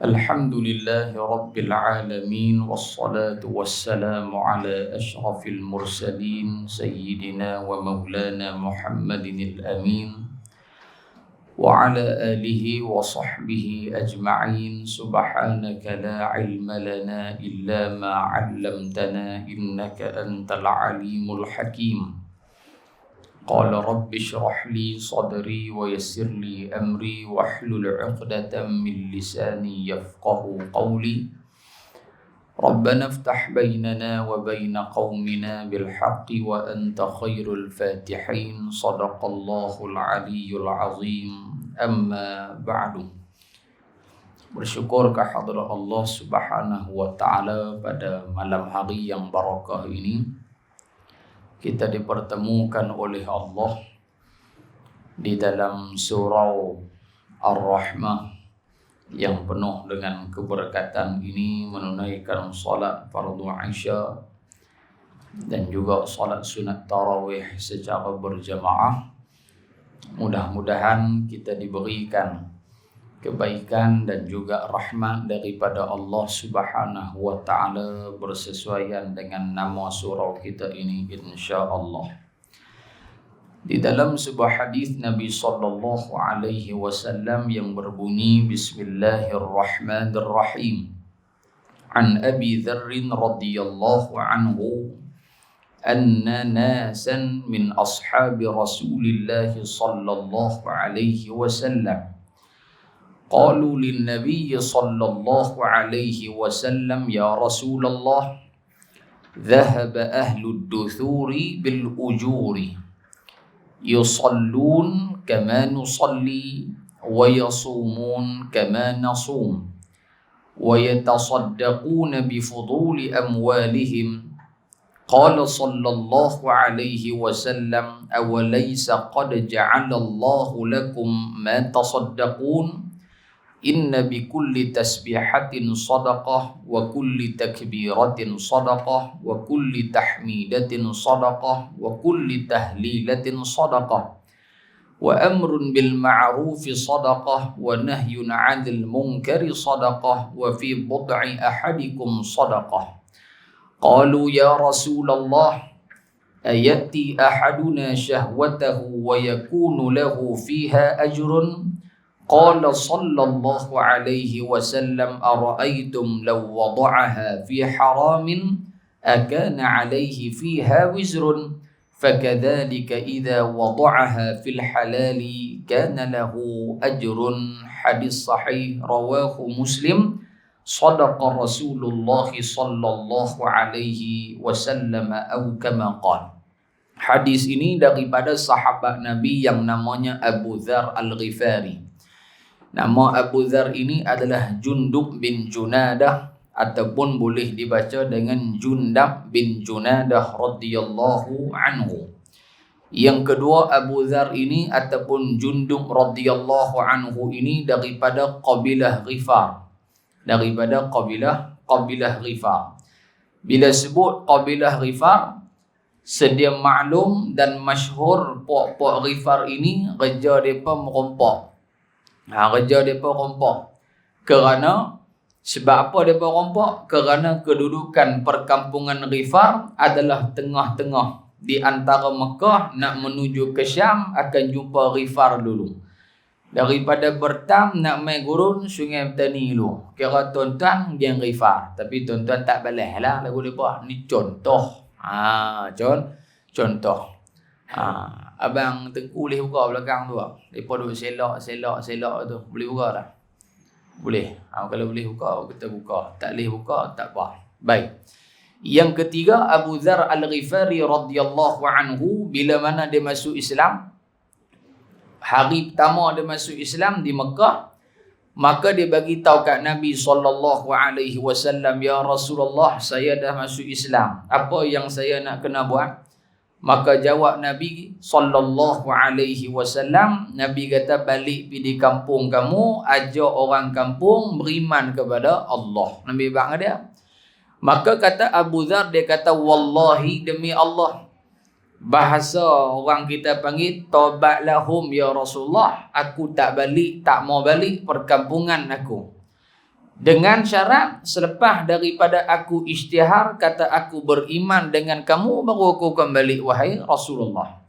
الحمد لله رب العالمين والصلاة والسلام على أشرف المرسلين سيدنا ومولانا محمد الأمين وعلى آله وصحبه أجمعين. سبحانك لا علم لنا إلا ما علمتنا إنك أنت العليم الحكيم. قال رب اشرح لي صدري ويسر لي أمري واحلل عقدة من لساني يفقه قولي. ربنا افتح بيننا وبين قومنا بالحق وأنت خير الفاتحين. صدق الله العلي العظيم. أما بعد. Bersyukur kehadrat Allah Subhanahu wa taala pada malam hari yang barakah ini kita dipertemukan oleh Allah di dalam surah Ar-Rahmah yang penuh dengan keberkatan ini, menunaikan salat fardu Isya dan juga salat sunat tarawih secara berjamaah. Mudah-mudahan kita diberikan kebaikan dan juga rahmat daripada Allah Subhanahu wa taala bersesuaian dengan nama surau kita ini insya-Allah. Di dalam sebuah hadis Nabi sallallahu alaihi wasallam yang berbunyi Bismillahirrahmanirrahim. An Abi Dzar radhiyallahu anhu anna nasan min ashabi Rasulillah sallallahu alaihi wasallam قالوا للنبي صلى الله عليه وسلم يا رسول الله ذهب أهل الدثور بالأجور يصلون كما نصلي ويصومون كما نصوم ويتصدقون بفضول أموالهم قال صلى الله عليه وسلم أوليس قد جعل الله لكم ما تصدقون إن بكل تسبيحة صدقة وكل تكبيرة صدقة وكل تحميدة صدقة وكل تهليلة صدقة وأمر بالمعروف صدقة ونهي عن المنكر صدقة وفي بضع أحدكم صدقة. قالوا يا رسول الله أيأتي أحدنا شهوته ويكون له فيها أجر؟ قال صلى الله عليه وسلم أرأيتم لو وضعها في حرام أكان عليه فيها وزر؟ فكذلك إذا وضعها في الحلال كان له أجر. حديث صحيح رواه مسلم. صدق رسول الله صلى الله عليه وسلم أو كما قال. Hadis ini daripada sahabat Nabi yang namanya Abu Dzar Al-Ghifari. Nama Abu Dzar ini adalah Jundub bin Junadah ataupun boleh dibaca dengan Jundab bin Junadah radhiyallahu anhu. Yang kedua, Abu Dzar ini ataupun Jundub radhiyallahu anhu ini daripada kabilah Ghifar. Daripada kabilah Ghifar. Bila sebut kabilah Ghifar, sedia maklum dan masyhur puak-puak Ghifar ini kerja mereka merompak. Kerja mereka rompak. Kerana sebab apa mereka rompak? Kerana kedudukan perkampungan Ghifar adalah tengah-tengah. Di antara Mekah nak menuju ke Syam akan jumpa Ghifar dulu. Daripada Bertam nak main gurun Sungai Petani dulu. Kira tuan-tuan yang Ghifar. Tapi tuan-tuan tak balas lah lagu mereka. Ni contoh. Contoh. Abang Tengku boleh buka belakang tu. Mereka duduk selak tu. Boleh buka tak? Boleh. Kalau boleh buka, kita buka. Tak boleh buka, tak apa. Baik. Yang ketiga, Abu Dzar Al-Ghifari radhiyallahu anhu, bila mana dia masuk Islam, hari pertama dia masuk Islam di Mekah, maka dia bagi tahu kat Nabi sallallahu alaihi wasallam, ya Rasulullah, saya dah masuk Islam. Apa yang saya nak kena buat? Maka jawab Nabi sallallahu alaihi wasallam, Nabi kata balik pergi di kampung kamu, ajak orang kampung beriman kepada Allah. Nabi bang dia. Maka kata Abu Dzar, dia kata wallahi demi Allah, bahasa orang kita panggil taubat lahum ya Rasulullah, aku tak mau balik perkampungan aku. Dengan syarat selepas daripada aku isytihar, kata aku beriman dengan kamu, baru aku kembali wahai Rasulullah.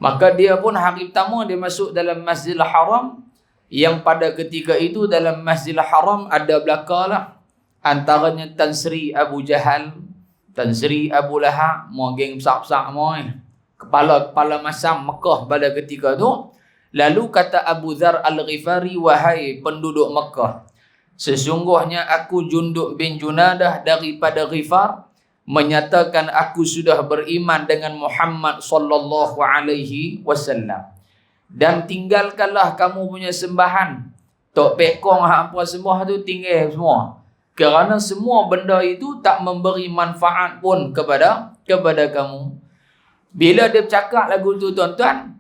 Maka dia pun hari pertama dia masuk dalam Masjidil Haram, yang pada ketika itu dalam Masjidil Haram ada belakalah antaranya Tan Sri Abu Jahal, Tan Sri Abu Lahab, mau geng besar-besar mau kepala-kepala masam Mekah pada ketika itu. Lalu kata Abu Dzar Al-Ghifari, wahai penduduk Mekah, sesungguhnya aku Jundub bin Junadah daripada Ghifar menyatakan aku sudah beriman dengan Muhammad sallallahu alaihi wasallam, dan tinggalkanlah kamu punya sembahan tok pekong apa semua tu, tinggal semua, kerana semua benda itu tak memberi manfaat pun kepada kamu. Bila dia bercakap lagu tu tuan-tuan,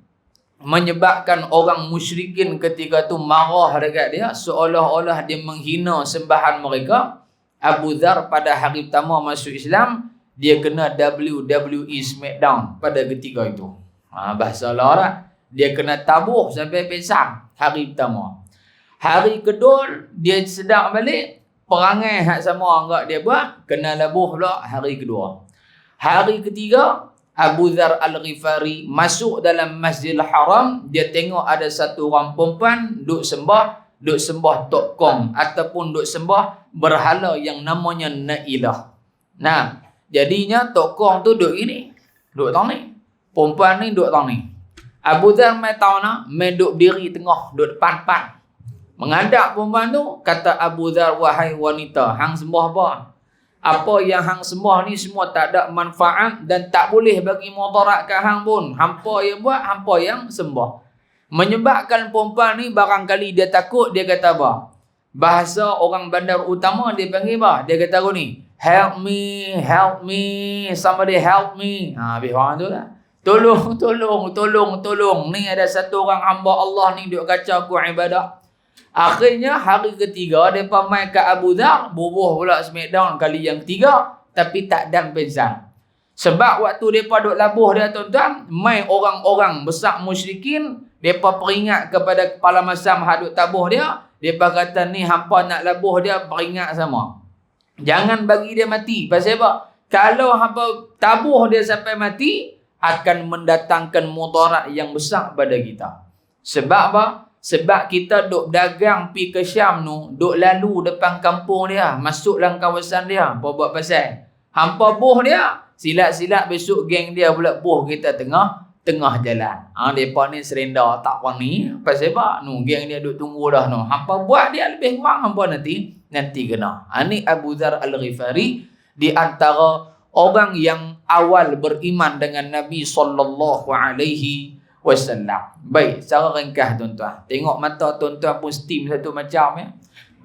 menyebabkan orang musyrikin ketika tu marah dekat dia, seolah-olah dia menghina sembahan mereka. Abu Dzar pada hari pertama masuk Islam, dia kena WWE Smackdown pada ketika itu. Bahasa Arab, dia kena tabuh sampai pingsan hari pertama. Hari kedua dia sedar balik, perangai hak sama enggak dia buat, kena labuh pula hari kedua. Hari ketiga, Abu Dzar Al-Ghifari masuk dalam Masjidil Haram, dia tengok ada satu orang perempuan duk sembah tok kong ataupun duk sembah berhala yang namanya Nailah. Nah, jadinya tok kong tu duk ini, duk tang ni. Perempuan ni duk tang ni. Abu Dzar mai tahu nak, mai duk diri tengah, duk depan-depan. Menghadap perempuan tu, kata Abu Dzar, wahai wanita, hang sembah apa? Apa yang hang sembah ni semua tak ada manfaat dan tak boleh bagi mudarat ke hang pun. Hampa yang buat, hampa yang sembah. Menyebabkan perempuan ni barangkali dia takut, dia kata apa? Bahasa orang bandar utama dia panggil apa? Dia kata aku ni, help me, somebody help me. Habis orang tu lah. Tolong. Ni ada satu orang hamba Allah ni duk kacau aku ibadah. Akhirnya hari ketiga mereka main ke Abu Dzar, bubuh pula Smackdown kali yang ketiga, tapi tak dan pingsan. Sebab waktu mereka duk labuh dia tuan-tuan, main orang-orang besar musyrikin, mereka peringat kepada kepala masam hak duk tabuh dia, mereka kata ni hampa nak labuh dia, peringat sama. Jangan bagi dia mati. Pasal apa? Kalau hampa tabuh dia sampai mati, akan mendatangkan mudarat yang besar pada kita. Sebab apa? Sebab kita duk dagang pi ke Syam tu, duk lalu depan kampung dia, masuk dalam kawasan dia, apa buat pasal? Hampa buh dia, silat-silat besok geng dia pula buh kita tengah jalan. Depa ni serenda tak wani, pasal apa? Geng dia duk tunggu dah no. Hampa buat dia lebih kurang, hampa nanti kena. Ni Abu Dzar Al-Ghifari di antara orang yang awal beriman dengan Nabi sallallahu alaihi wasallam. Baik, secara ringkas tuan-tuan. Tengok mata tuan-tuan pun steam satu macam ya.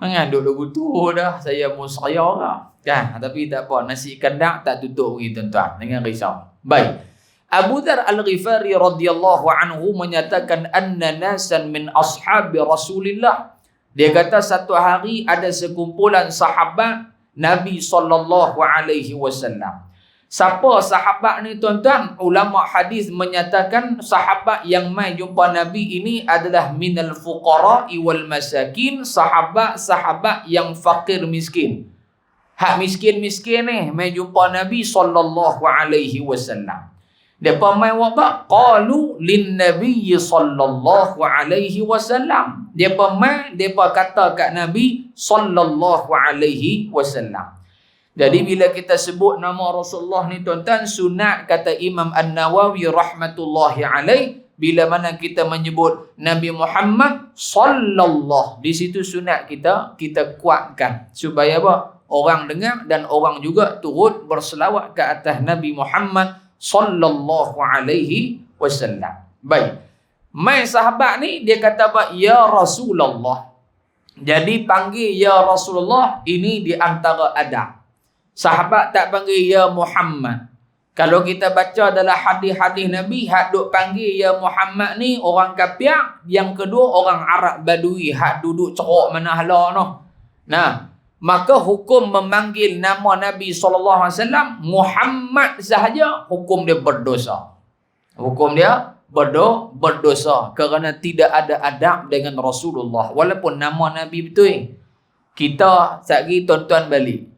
Jangan duduk tu dah, saya pun saya lah. Kan? Tapi tak apa, nasi kandang tak tutup lagi tuan-tuan. Jangan risau. Baik. Abu Dzar Al-Ghifari radhiyallahu anhu menyatakan anna nasan min ashabi Rasulillah. Dia kata satu hari ada sekumpulan sahabat Nabi sallallahu alaihi wasallam. Siapa sahabat ni tuan-tuan? Ulama hadis menyatakan sahabat yang mai jumpa Nabi ini adalah minal fuqara wal masakin, sahabat-sahabat yang fakir miskin. Hak miskin-miskin ni mai jumpa Nabi sallallahu alaihi wasallam. Depa mai apa? Qalu lin nabiy sallallahu alaihi wasallam. Depa mai, depa kata kat Nabi sallallahu alaihi wasallam. Jadi bila kita sebut nama Rasulullah ni tuan-tuan, sunat kata Imam An-Nawawi rahmatullahi alaih, bila mana kita menyebut Nabi Muhammad sallallahu, di situ sunat kita kuatkan supaya apa? Orang dengar dan orang juga turut berselawat ke atas Nabi Muhammad sallallahu alaihi wasallam. Baik. Mai sahabat ni dia kata apa? Ya Rasulullah. Jadi panggil ya Rasulullah ini di antara adab. Sahabat tak panggil ya Muhammad. Kalau kita baca dalam hadis-hadis Nabi, hak duk panggil ya Muhammad ni orang kafir, yang kedua orang Arab Badui hak duduk cerok mana hala noh. Nah, maka hukum memanggil nama Nabi sallallahu alaihi wasallam Muhammad sahaja, hukum dia berdosa. Hukum dia berdosa kerana tidak ada adab dengan Rasulullah walaupun nama Nabi betul. Kita sekali tuan-tuan balik.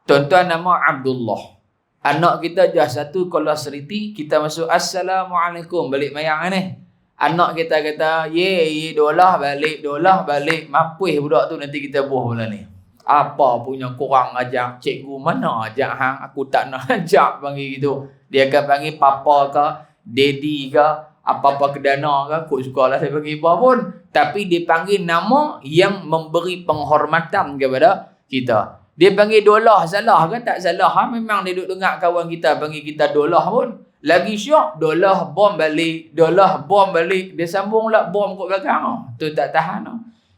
Tuan-tuan nama Abdullah. Anak kita jah satu kalau seriti, kita masuk Assalamualaikum, balik mayang ni. Anak kita kata, ye dolah balik, mapuih budak tu nanti kita buah bulan ni. Apa punya kurang ajak cikgu, mana ajak hang, aku tak nak ajak panggil gitu. Dia akan panggil papa ke, daddy ke, apa-apa kedana ke, kok sukalah saya panggil apa pun. Tapi dia panggil nama yang memberi penghormatan kepada kita. Dia panggil dolah, salah ke tak salah? Memang dia duduk dengar kawan kita panggil kita dolah pun. Lagi syok, dolah bom balik. Dia sambung lah bom kat belakang. Tu tak tahan.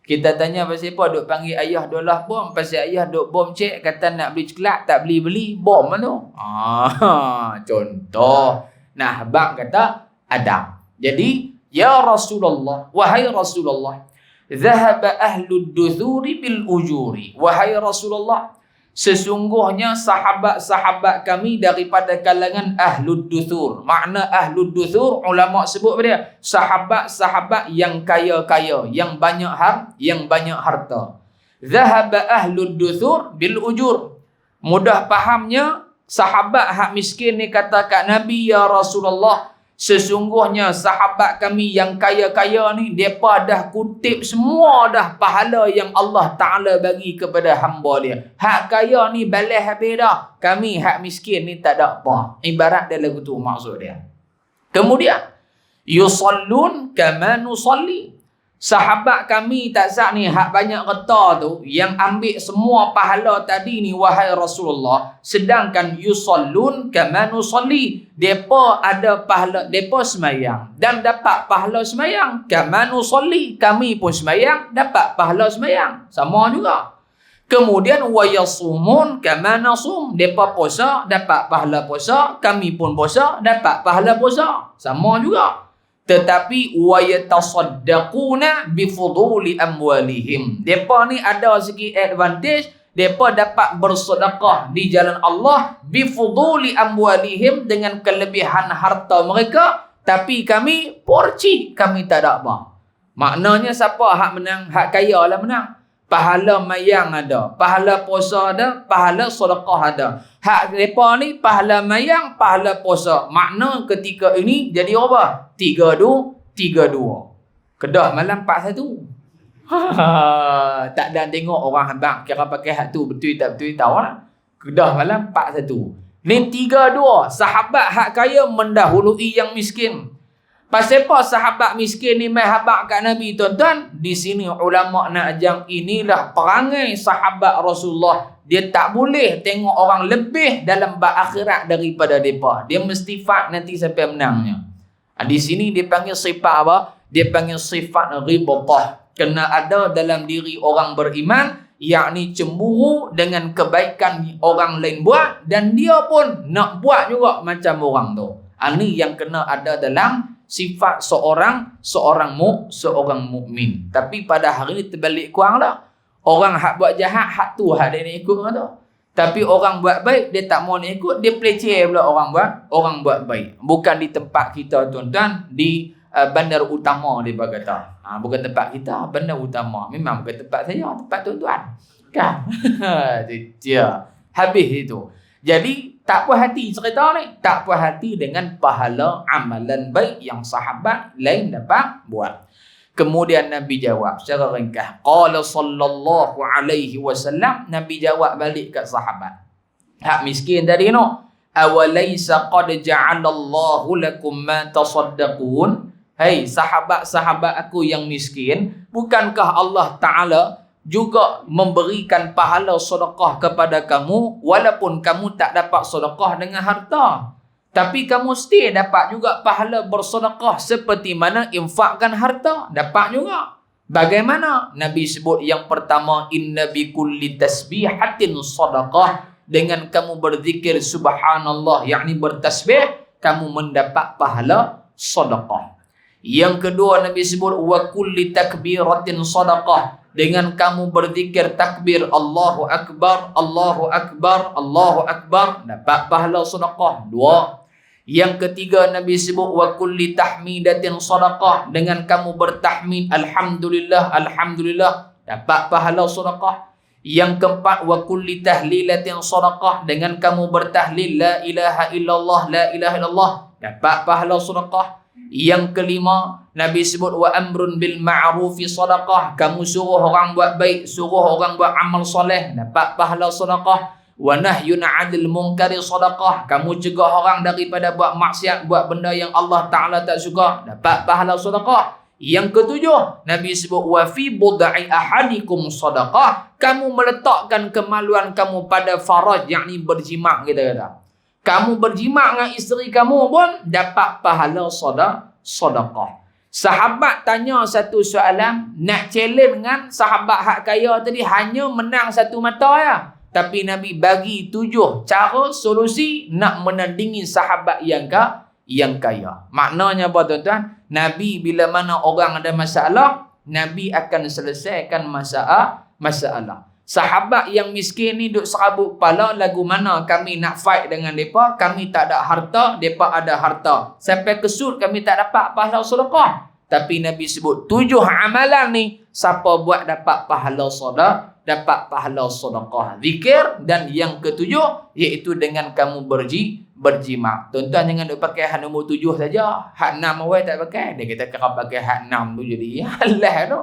Kita tanya pasal apa duk panggil ayah dolah bom. Pasal ayah duk bom cek, kata nak beli coklat, tak beli. Bom lah tu. Contoh. Nah, abang kata ada. Jadi, ya Rasulullah, wahai Rasulullah, Zahaba ahlud duthuri bil ujuri. Wahai Rasulullah, sesungguhnya sahabat-sahabat kami daripada kalangan ahlud duthur. Makna ahlud duthur, ulama sebut pada dia, sahabat-sahabat yang kaya-kaya, yang banyak harta. Zahaba ahlud duthur bil ujur. Mudah fahamnya, sahabat hak miskin ni kata kat Nabi, ya Rasulullah, sesungguhnya sahabat kami yang kaya-kaya ni, mereka dah kutip semua dah pahala yang Allah Ta'ala bagi kepada hamba dia. Hak kaya ni balas habis dah. Kami hak miskin ni tak ada apa. Ibarat dia lagu tu maksud dia. Kemudian, yusallun kama nusalli. Sahabat kami tak sah ni, hak banyak reta tu, yang ambil semua pahala tadi ni, wahai Rasulullah, sedangkan yusallun kama nusalli. Depa ada pahala, depa semayang dan dapat pahala semayang. Kama nusalli, kami pun semayang, dapat pahala semayang. Sama juga. Kemudian wa yasumun kama nasum. Depa puasa, dapat pahala puasa. Kami pun puasa, dapat pahala puasa. Sama juga. Tetapi wa yatasaddaquna bifuduli amwalihim. Depa ni ada segi advantage, depa dapat bersedekah di jalan Allah bifuduli amwalihim, dengan kelebihan harta mereka, tapi kami porci, kami tak ada apa. Maknanya siapa hak menang, hak kaya lah menang. Pahala mayang ada, pahala puasa ada, pahala sedekah ada. Hak mereka ni pahala mayang, pahala puasa. Makna ketika ini jadi apa? 3-2. Kedah malam 4-1. Tak ada tengok orang abang kira pakai hak tu betul tak betul tahu lah. Kedah malam 4-1. Ni 3-2. Sahabat hak kaya mendahului yang miskin. Pasal apa sahabat miskin ni mai habaq kat Nabi, tuan-tuan? Di sini ulama nak ajang inilah perangai sahabat Rasulullah. Dia tak boleh tengok orang lebih dalam bab akhirat daripada depa. Dia mesti fight nanti sampai menangnya. Di sini dia panggil sifat apa? Dia panggil sifat ghibthah. Kena ada dalam diri orang beriman, yakni cemburu dengan kebaikan orang lain buat, dan dia pun nak buat juga macam orang tu. Ini yang kena ada dalam sifat seorang mukmin. Tapi pada hari ini terbalik kurang lah. Orang hak buat jahat, hak tu hak dia nak ikut tu. Tapi orang buat baik, dia tak mau nak ikut, dia peleceh pula orang buat baik. Bukan di tempat kita, tuan-tuan, di bandar utama dia kata. Bukan tempat kita, bandar utama. Memang bukan tempat saya, tempat tuan-tuan. Kan? Dia habis itu. Jadi tak puas hati cerita ni, tak puas hati dengan pahala amalan baik yang sahabat lain dapat buat. Kemudian Nabi jawab secara ringkas. Qala sallallahu alaihi wasallam, Nabi jawab balik kat sahabat. Hak miskin tadi no. Awalaysa qad ja'alallahu lakum ma tasaddaqun? Hai sahabat-sahabat aku yang miskin, bukankah Allah Ta'ala juga memberikan pahala sedekah kepada kamu walaupun kamu tak dapat sedekah dengan harta, tapi kamu mesti dapat juga pahala bersedekah seperti mana infakkan harta, dapat juga. Bagaimana? Nabi sebut yang pertama, inna bi kulli tasbihatin sedekah. Dengan kamu berzikir subhanallah, yakni bertasbih, kamu mendapat pahala sedekah. Yang kedua Nabi sebut wa kulli takbiratin sedekah. Dengan kamu berzikir takbir Allahu Akbar, Allahu Akbar, Allahu Akbar, dapat pahala sedekah. Dua. Yang ketiga Nabi sebut wa kulli tahmidatin sedekah. Dengan kamu bertahmid Alhamdulillah, Alhamdulillah, dapat pahala sedekah. Yang keempat, wa kulli tahlilatin sadaqah, dengan kamu bertahlil la ilaha illallah, la ilaha illallah, dapat pahala sedekah. Yang kelima, Nabi sebut wa amrun bil ma'rufi sadaqah, kamu suruh orang buat baik, suruh orang buat amal soleh, dapat pahala sedekah. Wa nahyun 'anil munkari sadaqah, kamu cegah orang daripada buat maksiat, buat benda yang Allah Taala tak suka, dapat pahala sedekah. Yang ketujuh, Nabi sebut wa fi budai ahadikum sadaqah, kamu meletakkan kemaluan kamu pada faraj, yakni berjimak, kita kata. Kamu berjimak dengan isteri kamu pun dapat pahala sedekah. Sahabat tanya satu soalan, nak challenge dengan sahabat hak kaya tadi, hanya menang satu mata ya. Tapi Nabi bagi 7 cara solusi nak menandingi sahabat yang kaya. Maknanya apa tuan-tuan? Nabi bila mana orang ada masalah, Nabi akan selesaikan masalah. Sahabat yang miskin ni duk serabut kepala, lagu mana kami nak fight dengan mereka, kami tak ada harta, mereka ada harta. Sampai kesut kami tak dapat pahala sedekah. Tapi Nabi sebut 7 amalan ni, siapa buat dapat pahala sedekah, zikir. Dan yang ketujuh, iaitu dengan kamu berjimak. Tuan-tuan jangan duk pakai hak nombor 7 saja. Hak 6 awal tak pakai. Dia kata kalau pakai hak 6 tu jadi halah tu.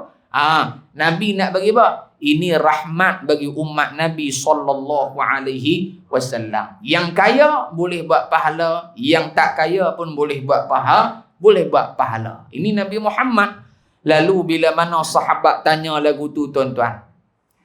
Nabi nak bagi apa? Ini rahmat bagi umat Nabi sallallahu alaihi wasallam. Yang kaya boleh buat pahala, yang tak kaya pun boleh buat pahala. Ini Nabi Muhammad. Lalu bila mana sahabat tanya lagu tu tuan-tuan,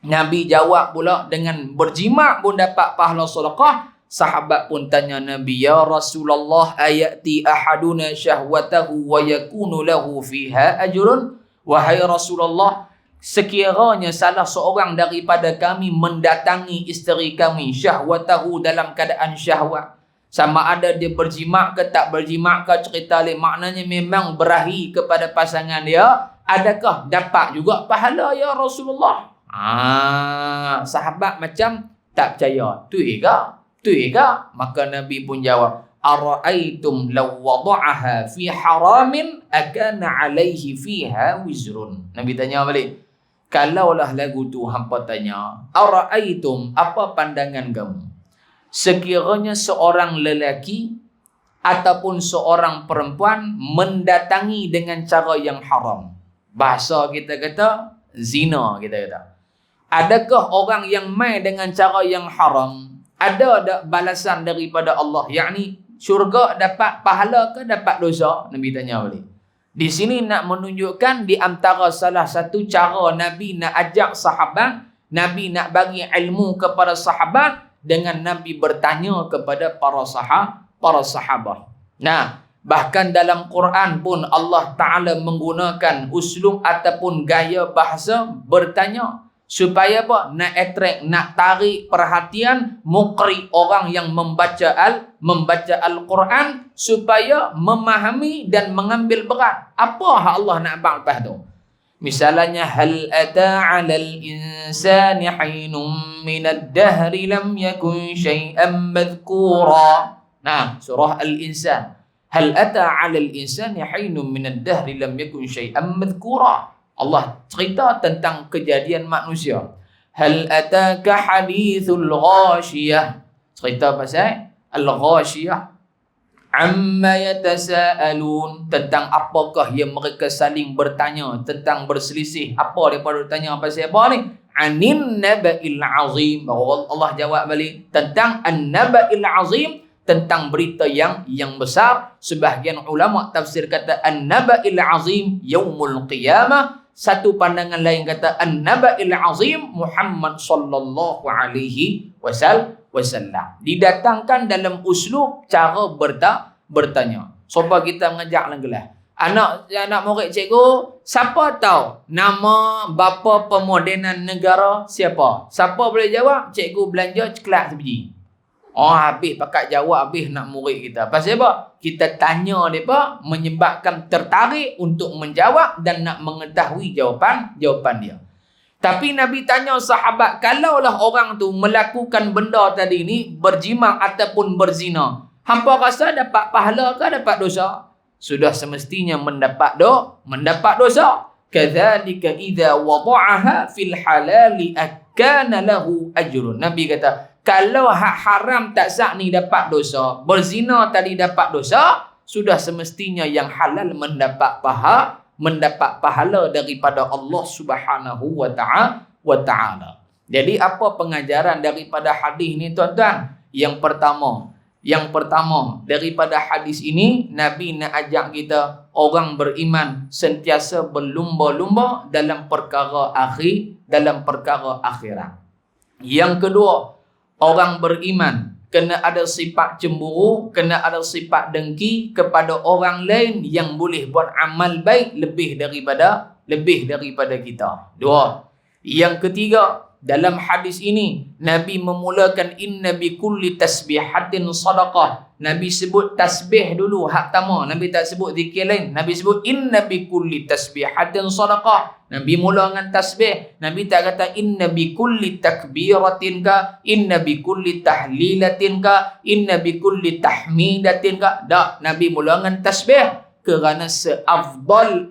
Nabi jawab pula dengan berjimak pun dapat pahala sedekah. Sahabat pun tanya Nabi, ya Rasulullah, ayati ahaduna syahwatahu wa yakunu lahu fiha ajrun? Wahai Rasulullah, sekiranya salah seorang daripada kami mendatangi isteri kami syahwatahu, dalam keadaan syahwat, sama ada dia berjimak ke tak berjimak ke, cerita lain, maknanya memang berahi kepada pasangan dia, adakah dapat juga pahala ya Rasulullah? Sahabat macam tak percaya. Tu ke? Maka Nabi pun jawab, ara'aitum law wada'aha fi haramin akana alaihi fiha wizrun. Nabi tanya balik, kalaulah lagu tu hampa tanya, ara'aitum, apa pandangan kamu, sekiranya seorang lelaki ataupun seorang perempuan mendatangi dengan cara yang haram, bahasa kita kata zina, kita kata, adakah orang yang mai dengan cara yang haram ada tak balasan daripada Allah, yakni syurga, dapat pahala ke dapat dosa? Nabi tanya balik. Di sini nak menunjukkan di antara salah satu cara Nabi nak ajak sahabat, Nabi nak bagi ilmu kepada sahabat, dengan Nabi bertanya kepada para sahabat. Nah, bahkan dalam Quran pun Allah Ta'ala menggunakan uslub ataupun gaya bahasa bertanya. Supaya apa? Nak attract, nak tarik perhatian muqri, orang yang membaca Al-Quran, supaya memahami dan mengambil berat apa hak Allah nak abang lepas tu. Misalnya, hal ata 'alal insani hinum minad dahri lam yakun syai'an madhkura. Nah, surah Al-Insan. Hal ata 'alal insani hinum minad dahri lam yakun syai'an madhkura. Allah cerita tentang kejadian manusia. Hal ataka hadithul ghashiyah, cerita pasal al-ghashiyah. Amma yatasaalun, tentang apakah yang mereka saling bertanya, tentang berselisih. Apa mereka bertanya pasal apa ni? Anin naba'il azim. Allah jawab balik tentang an-naba'il azim, tentang berita yang besar. Sebahagian ulama tafsir kata an-naba'il azim yaumul qiyamah. Satu pandangan lain kata an-naba'il azim Muhammad sallallahu alaihi wasallam. Didatangkan dalam uslub cara bertanya. Supaya kita mengajak dalam kelas. Anak murid cikgu, siapa tahu nama bapa pemodenan negara siapa? Siapa boleh jawab? Cikgu belanja kelas sebiji. Habis pakat jawab, habis nak murid kita. Pasal apa? Kita tanya mereka menyebabkan tertarik untuk menjawab dan nak mengetahui jawapan dia. Tapi Nabi tanya sahabat, kalaulah orang tu melakukan benda tadi ni, berjimak ataupun berzina, hampa rasa dapat pahala ke dapat dosa? Sudah semestinya mendapat dosa. Kadzalika idza wada'aha fil halali kana lahu ajrun. Nabi kata, kalau hak haram tak sah ni dapat dosa, berzina tadi dapat dosa, sudah semestinya yang halal mendapat pahala daripada Allah Subhanahu wa ta'ala. Jadi apa pengajaran daripada hadis ni tuan-tuan? Yang pertama daripada hadis ini, Nabi nak ajak kita orang beriman sentiasa berlumba-lumba dalam perkara akhirat. Yang kedua, orang beriman kena ada sifat cemburu, kena ada sifat dengki kepada orang lain yang boleh buat amal baik lebih daripada kita. Dua. Yang ketiga, dalam hadis ini Nabi memulakan inna bi kulli tasbihatin sadaqah. Nabi sebut tasbih dulu hak pertama, Nabi tak sebut zikir lain. Nabi sebut inna bi kulli tasbihatin sadaqah. Nabi mula dengan tasbih. Nabi tak kata inna bi kulli takbiratin ka, inna bi kulli tahlilatin ka, inna bi kulli tahmidatin ka. Tak, Nabi mula dengan tasbih. Kerana seafdal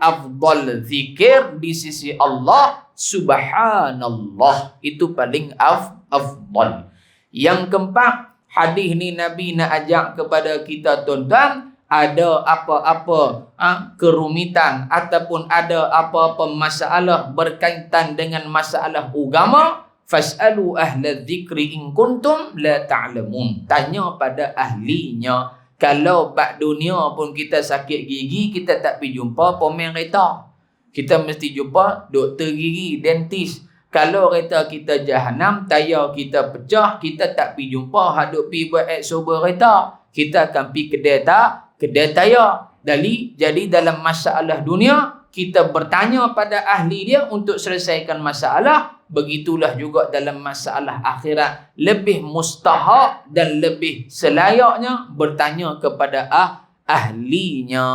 zikir di sisi Allah Subhanallah, itu paling afdal. Yang keempat, hadis ni Nabi nak ajak kepada kita tuan-tuan, ada apa-apa kerumitan ataupun ada apa-apa masalah berkaitan dengan masalah agama, fas'alu ahla dzikri in kuntum la ta'lamun. Tanya pada ahlinya. Kalau bak dunia pun kita sakit gigi, kita tak pergi jumpa pemain kereta. Kita mesti jumpa doktor gigi, dentist. Kalau kereta kita jahanam, tayar kita pecah, kita tak pergi jumpa hadut pergi buat eksober kereta. Kita akan pergi kedai tayar. Jadi dalam masalah dunia, kita bertanya pada ahli dia untuk selesaikan masalah. Begitulah juga dalam masalah akhirat. Lebih mustahak dan lebih selayaknya bertanya kepada ahlinya.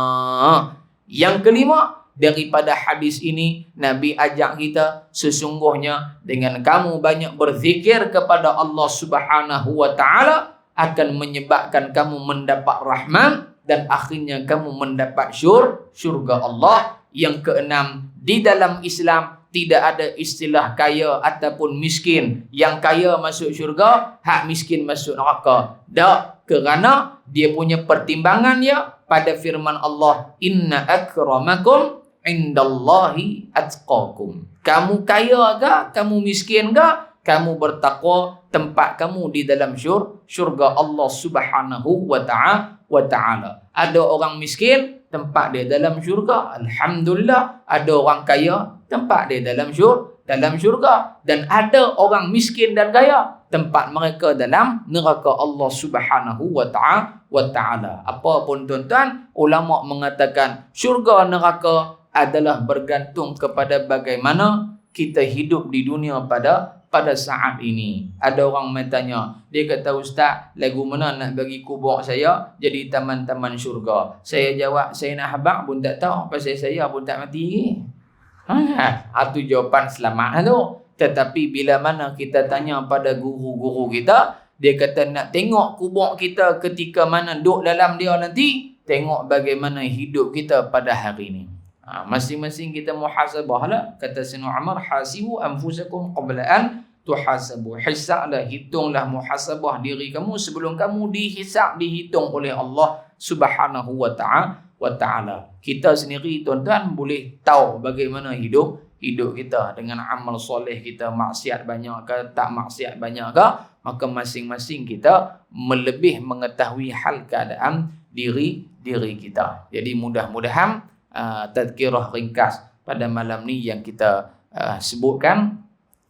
Yang kelima, daripada hadis ini Nabi ajak kita, sesungguhnya dengan kamu banyak berzikir kepada Allah Subhanahu wa ta'ala akan menyebabkan kamu mendapat rahmat dan akhirnya kamu mendapat syurga Allah. Yang keenam, di dalam Islam tidak ada istilah kaya ataupun miskin. Yang kaya masuk syurga, hak miskin masuk neraka. Tak, kerana dia punya pertimbangannya pada firman Allah, inna akramakum indallahi atqakum. Kamu kaya ke, kamu miskin ke, kamu bertakwa, tempat kamu di dalam syurga Allah Subhanahu wa ta'ala. Ada orang miskin, tempat dia dalam syurga, alhamdulillah. Ada orang kaya, tempat dia dalam syurga. Dan ada orang miskin dan kaya, tempat mereka dalam neraka Allah Subhanahu wa ta'ala. Apapun tuan-tuan, ulama mengatakan syurga neraka adalah bergantung kepada bagaimana kita hidup di dunia pada saat ini. Ada orang bertanya, dia kata, Ustaz, lagu mana nak bagi kubur saya jadi taman-taman syurga? Saya jawab, saya nak habaq pun tak tahu, pasal saya pun tak mati lagi. Itu jawapan selamat tu. Tetapi bila mana kita tanya pada guru-guru kita, dia kata nak tengok kubur kita ketika mana duduk dalam dia nanti, tengok bagaimana hidup kita pada hari ini. Masing-masing kita muhasabah lah. Kata Sayyidina Umar, hasibu anfusakum qabla an tuhasabu. Hisablah, hitunglah, muhasabah diri kamu sebelum kamu dihisab, dihitung oleh Allah Subhanahu wa ta'ala. Kita sendiri tuan-tuan boleh tahu bagaimana hidup kita dengan amal soleh kita, maksiat banyak ke, tak maksiat banyak ke, maka masing-masing kita melebih mengetahui hal keadaan diri kita. Jadi mudah-mudahan tazkirah ringkas pada malam ni yang kita sebutkan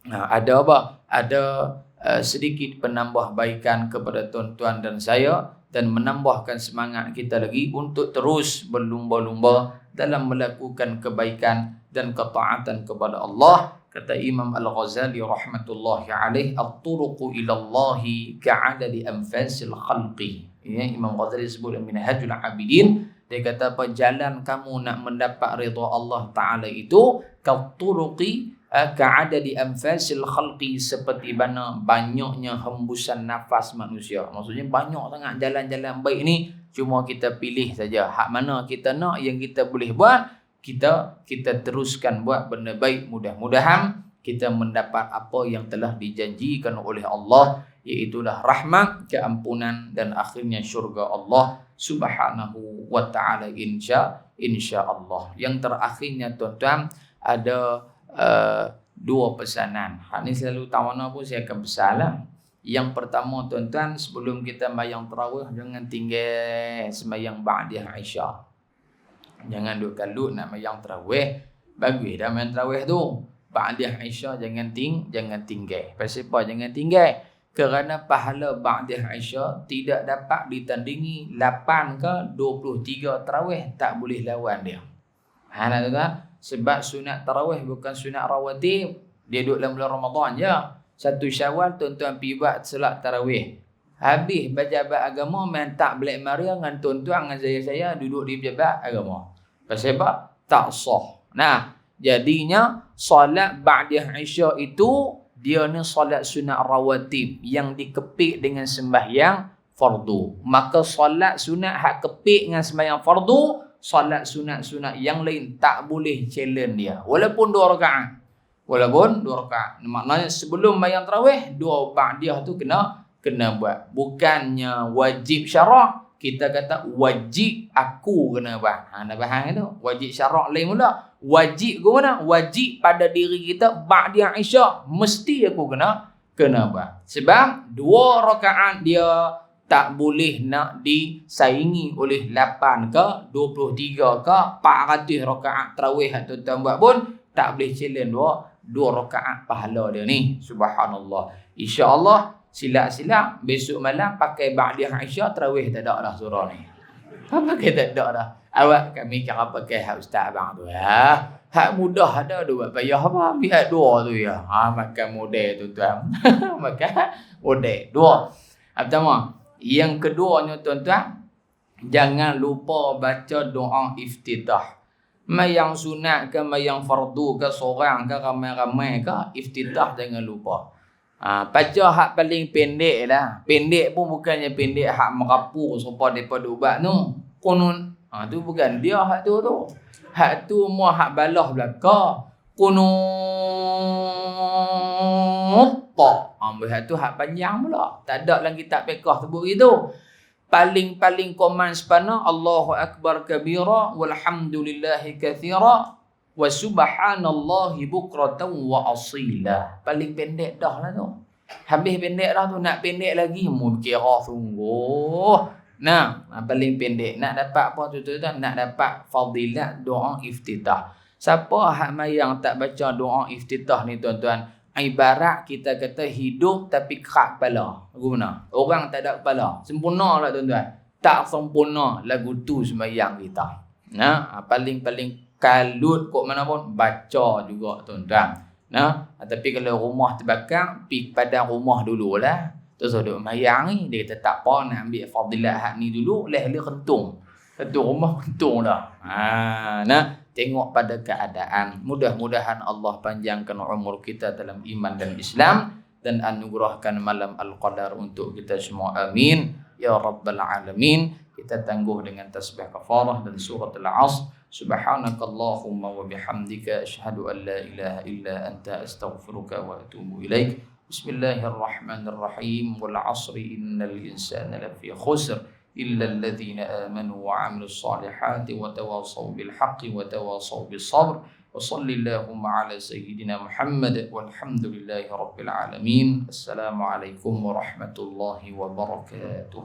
ada apa? Ada sedikit penambahbaikan kepada tuan-tuan dan saya, dan menambahkan semangat kita lagi untuk terus berlumba-lumba dalam melakukan kebaikan dan ketaatan kepada Allah. Kata Imam Al-Ghazali rahmatullahi alaih, at-turuqu ila Allahi ka'adadi anfasil khalqi. Ini Imam Ghazali sebut dalam Minhajul Abidin. Dia kata apa? Jalan kamu nak mendapat redha Allah Ta'ala itu katuruqi ka'adadi anfasil khalqi, seperti mana banyaknya hembusan nafas manusia. Maksudnya banyak sangat jalan-jalan baik ni, cuma kita pilih saja hak mana kita nak, yang kita boleh buat, kita teruskan buat benda baik. Mudah-mudahan kita mendapat apa yang telah dijanjikan oleh Allah, iaitulah rahmat, keampunan dan akhirnya syurga Allah Subhanahu wa taala insya-Allah. Yang terakhirnya tuan-tuan ada dua pesanan. Hak ni selalu tawana pun saya akan bersalam. Yang pertama tuan-tuan, sebelum kita sembahyang tarawih jangan tinggal sembahyang ba'da Isya. Jangan duk kalut nak sembahyang tarawih. Bagus dah main tarawih tu. Ba'da Isya jangan tinggal. Pasal apa jangan tinggal? Kerana pahala ba'da Isya tidak dapat ditandingi 8 ke 23 tarawih, tak boleh lawan dia. Nak tuan? Sebab sunat tarawih bukan sunat rawatib. Dia duduk dalam bulan Ramadan je. 1 Syawal tuan-tuan pergi buat solat tarawih. Habis pejabat agama main tak Black Maria dengan tuan-tuan dengan saya duduk di pejabat agama. Pasal apa? Tak sah. Nah, jadinya solat ba'da Isya itu dia ni solat sunat rawatib yang dikepik dengan sembahyang fardu. Maka solat sunat hak kepik dengan sembahyang fardu, solat sunat-sunat yang lain tak boleh challenge dia. Walaupun 2 rakaat. Maknanya sebelum sembahyang tarawih 2 ba'diyah tu kena buat. Bukannya wajib syarak, kita kata wajib aku kena buat. Nak faham itu? Wajib syarak lain pula. Wajib ke mana? Wajib pada diri kita ba'da Isya mesti aku kena buat. Sebab 2 rakaat dia tak boleh nak disaingi oleh 8 ke 23 ke 400 rakaat tarawih atau tuan buat pun tak boleh challenge 2 rakaat pahala dia ni. Subhanallah. Insya-Allah silap-silap besok malam pakai ba'da Isya tarawih tak ada dah surah ni. Apa kata tak ada dah. Awak kami cara pakai hak ustaz abang tu ya. Hak mudah ada tu buat payah apa? Ambil 2 tu ya. Makan model tuan-tuan. Makan model 2. Pertama, yang keduanya tuan-tuan, jangan lupa baca doa iftitah. Mayang sunat ke mayang fardu ke seorang ke ramai-ramai ke, iftitah jangan lupa. Baca hak paling pendek lah. Pendek pun bukannya pendek hak merapu supaya daripada ubat tu. Kunun. Tu bukan dia hak tu. Hak tu mu hak balah belaka. Kunut. Hak tu hak panjang pula. Tak ada dalam kitab fiqh sebut gitu. Paling komen sepana Allahu akbar kabira walhamdulillahi katsira wa subhanallahi bukratan wa asila. Paling pendek dah lah tu. Habis pendek dah tu, nak pendek lagi mu kira sungguh. Nah, paling pendek nak dapat apa tu tuan? Nak dapat fadilat doa iftitah. Siapa hak mayang tak baca doa iftitah ni tuan-tuan, ibarat kita kata hidup tapi kerak kepala. Guna. Orang tak ada kepala. Sempurna lah tuan-tuan. Tak sempurna lagu tu sembahyang kita. Nah, paling kalut kok mana pun baca juga tuan-tuan. Nah, tapi kalau rumah terbakar, pergi padang rumah dululah. Terus duduk sembahyang ni, dia kata tak apa nak ambil fadilat hak ni dulu, leh-leh kentung. Kentung rumah kentung dah. Nah, tengok pada keadaan. Mudah-mudahan Allah panjangkan umur kita dalam iman dan Islam dan anugerahkan malam Al-Qadar untuk kita semua. Amin ya rabbal alamin. Kita tangguh dengan tasbih kafarah dan surah Al-'Asr. Subhanakallahumma wa bihamdika asyhadu an la ilaha illa anta astaghfiruka wa atubu ilaik. Bismillahirrahmanirrahim. Wal 'asri innal insana lafi khusr illa alladhina amanu wa 'amilus solihati wa tawassaw bil haqqi wa tawassaw bis sabr. Wa sallallahu ala sayyidina Muhammad walhamdulillahi rabbil alamin. Assalamualaikum warahmatullahi wabarakatuh.